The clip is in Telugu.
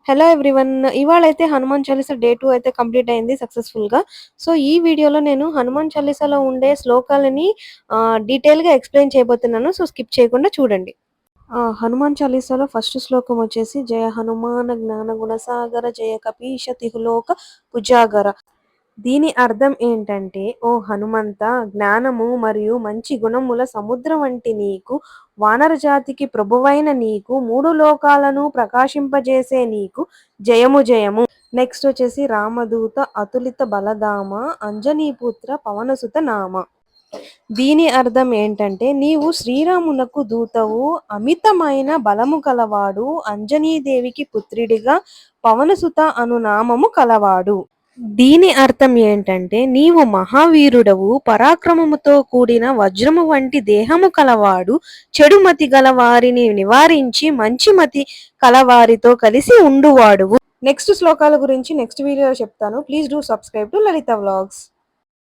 Hello everyone. ఇవాళైతే హనుమాన్ చాలీసా డే 2 అయితే కంప్లీట్ అయింది సక్సెస్‌ఫుల్‌గా. సో, ఈ వీడియోలో నేను హనుమాన్ చాలీసాలో ఉండే శ్లోకాలని డీటెయిల్‌గా ఎక్స్‌ప్లెయిన్ చేయబోతున్నాను. సో, స్కిప్ చేయకుండా చూడండి. హనుమాన్ చాలీసాలో ఫస్ట్ శ్లోకం వచ్చేసి జయ హనుమాన జ్ఞాన గుణసాగర జయ కపీశ తిహులోక కుజాగర. దీని అర్థం ఏంటంటే, ఓ హనుమంత, జ్ఞానము మరియు మంచి గుణముల సముద్రం వంటి నీకు, వానర జాతికి ప్రభువైన నీకు, మూడు లోకాలను ప్రకాశింపజేసే నీకు జయము జయము. నెక్స్ట్ వచ్చేసి రామదూత అతులిత బలధామ అంజనీపుత్ర పవనసుత నామ. దీని అర్థం ఏంటంటే, నీవు శ్రీరామునకు దూతవు, అమితమైన బలము కలవాడు, అంజనీదేవికి పుత్రుడిగా పవనసుత అను నామము కలవాడు. దీని అర్థం ఏంటంటే, నీవు మహావీరుడవు, పరాక్రమముతో కూడిన వజ్రము వంటి దేహము కలవాడు, చెడుమతి గల వారిని నివారించి మంచి మతి కలవారితో కలిసి ఉండువాడువు. నెక్స్ట్ శ్లోకాల గురించి నెక్స్ట్ వీడియోలో చెప్తాను. Please do subscribe to Lalitha vlogs.